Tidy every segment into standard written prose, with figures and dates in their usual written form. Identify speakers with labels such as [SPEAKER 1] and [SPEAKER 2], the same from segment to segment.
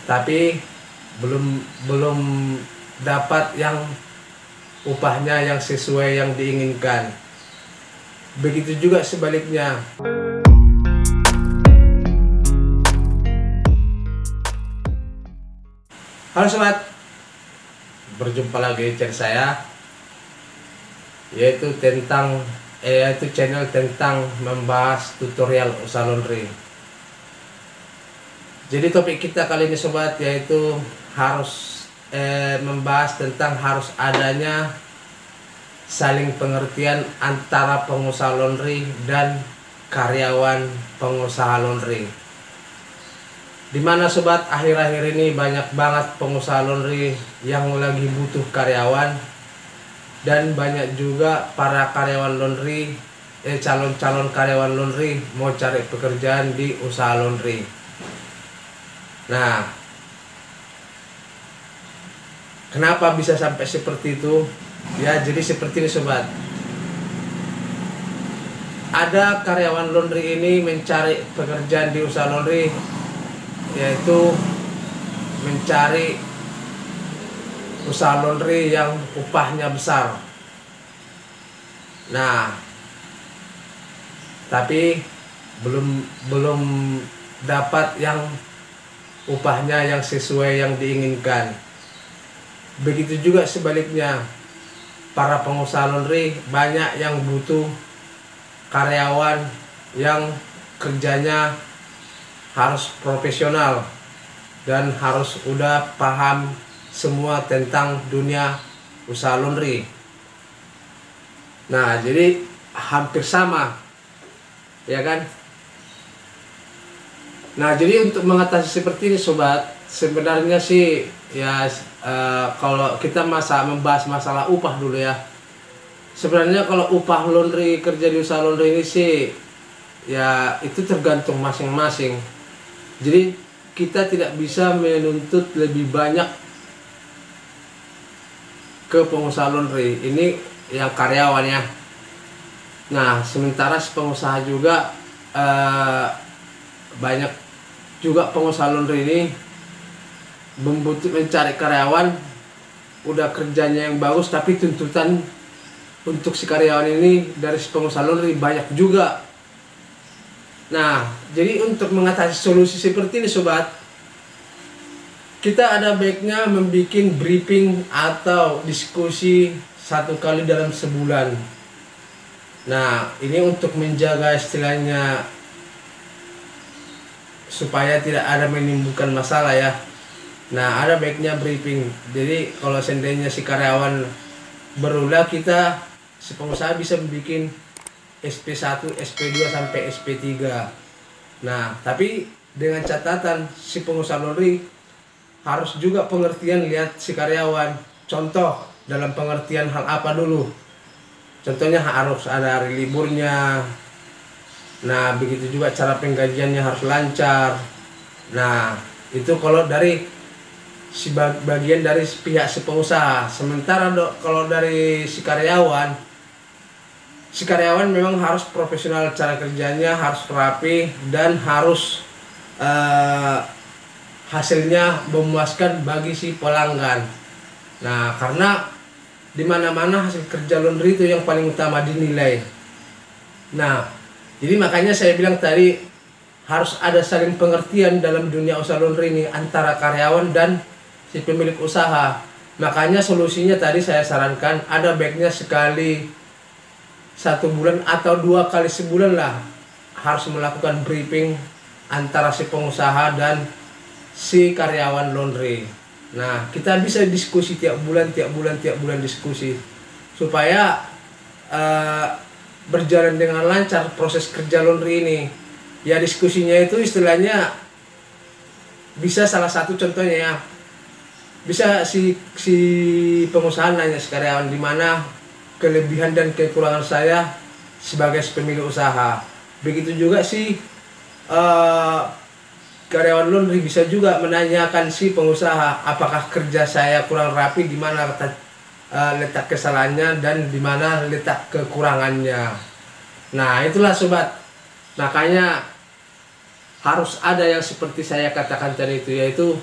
[SPEAKER 1] tapi belum belum dapat yang upahnya yang sesuai yang diinginkan. Begitu juga sebaliknya. Halo sobat, berjumpa lagi di channel saya, yaitu channel tentang membahas tutorial usaha laundry. Jadi topik kita kali ini sobat, yaitu membahas tentang harus adanya saling pengertian antara pengusaha laundry dan karyawan pengusaha laundry. Dimana sobat, akhir-akhir ini banyak banget pengusaha laundry yang lagi butuh karyawan, dan banyak juga para karyawan laundry, calon-calon karyawan laundry mau cari pekerjaan di usaha laundry. Nah, kenapa bisa sampai seperti itu? Ya, jadi seperti ini sobat. Ada karyawan laundry ini mencari pekerjaan di usaha laundry, yaitu mencari usaha laundry yang upahnya besar. Nah, tapi belum dapat yang upahnya yang sesuai yang diinginkan. Begitu juga sebaliknya, para pengusaha laundry banyak yang butuh karyawan yang kerjanya harus profesional dan harus udah paham semua tentang dunia usaha laundry. Nah, jadi hampir sama, ya kan? Nah, jadi untuk mengatasi seperti ini sobat, sebenarnya sih ya kalau kita membahas masalah upah dulu ya. Sebenarnya kalau upah laundry, kerja di usaha laundry ini sih ya itu tergantung masing-masing. Jadi kita tidak bisa menuntut lebih banyak ke pengusaha laundry ini yang karyawannya. Nah, sementara si pengusaha juga banyak juga pengusaha laundry ini mencari karyawan udah kerjanya yang bagus, tapi tuntutan untuk si karyawan ini dari si pengusaha laundry banyak juga. Nah, jadi untuk mengatasi solusi seperti ini sobat, kita ada baiknya membuat briefing atau diskusi 1 kali dalam sebulan. Nah, ini untuk menjaga istilahnya supaya tidak ada menimbulkan masalah ya. Nah, ada baiknya briefing. Jadi kalau seandainya si karyawan berulah, si pengusaha bisa membuat SP1, SP2 sampai SP3. Nah, tapi dengan catatan si pengusaha laundry harus juga pengertian lihat si karyawan. Contoh dalam pengertian hal apa dulu? Contohnya harus ada hari liburnya. Nah, begitu juga cara penggajiannya harus lancar. Nah, itu kalau dari bagian dari pihak si pengusaha. Sementara kalau dari si karyawan memang harus profesional, cara kerjanya harus rapi dan harus hasilnya memuaskan bagi si pelanggan. Nah, karena di mana-mana hasil kerja laundry itu yang paling utama dinilai. Nah, jadi makanya saya bilang tadi harus ada saling pengertian dalam dunia usaha laundry ini antara karyawan dan si pemilik usaha. Makanya solusinya tadi saya sarankan ada baiknya sekali 1 bulan atau 2 kali sebulan lah harus melakukan briefing antara si pengusaha dan si karyawan laundry. Nah, kita bisa diskusi tiap bulan diskusi supaya berjalan dengan lancar proses kerja laundry ini. Ya, diskusinya itu istilahnya bisa salah satu contohnya ya. Bisa si pengusaha nanya si karyawan di mana kelebihan dan kekurangan saya sebagai pemilik usaha. Begitu juga si karyawan laundry bisa juga menanyakan si pengusaha apakah kerja saya kurang rapi, di mana letak kesalahannya dan di mana letak kekurangannya. Nah, itulah sobat. Makanya harus ada yang seperti saya katakan tadi itu, yaitu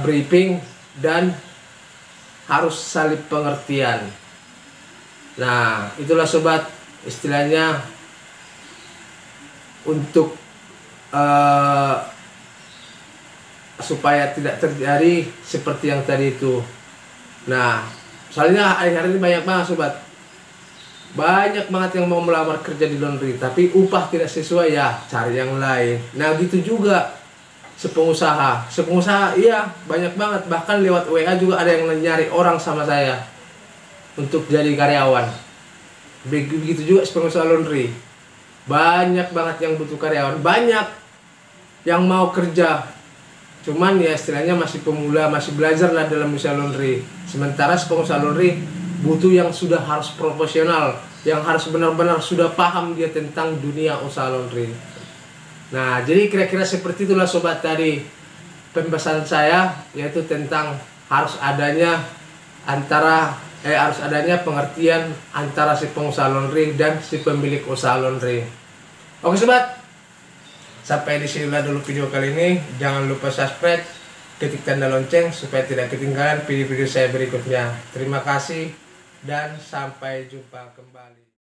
[SPEAKER 1] briefing dan harus saling pengertian. Nah, itulah sobat istilahnya untuk supaya tidak terjadi seperti yang tadi itu. Nah, soalnya hari-hari ini banyak banget sobat, banyak banget yang mau melamar kerja di laundry tapi upah tidak sesuai, ya cari yang lain. Nah gitu juga sepengusaha iya banyak banget, bahkan lewat WA juga ada yang nyari orang sama saya untuk jadi karyawan. Begitu juga sepengusaha laundry, banyak banget yang butuh karyawan, banyak yang mau kerja, cuman ya istilahnya masih pemula, masih belajar lah dalam usaha laundry. Sementara pengusaha laundry butuh yang sudah harus profesional, yang harus benar-benar sudah paham dia tentang dunia usaha laundry. Nah, jadi kira-kira seperti itulah sobat tadi pembahasan saya, yaitu tentang harus adanya pengertian antara si pengusaha laundry dan si pemilik usaha laundry. Oke sobat, sampai di sini dulu video kali ini. Jangan lupa subscribe, ketik tanda lonceng supaya tidak ketinggalan video-video saya berikutnya. Terima kasih dan sampai jumpa kembali.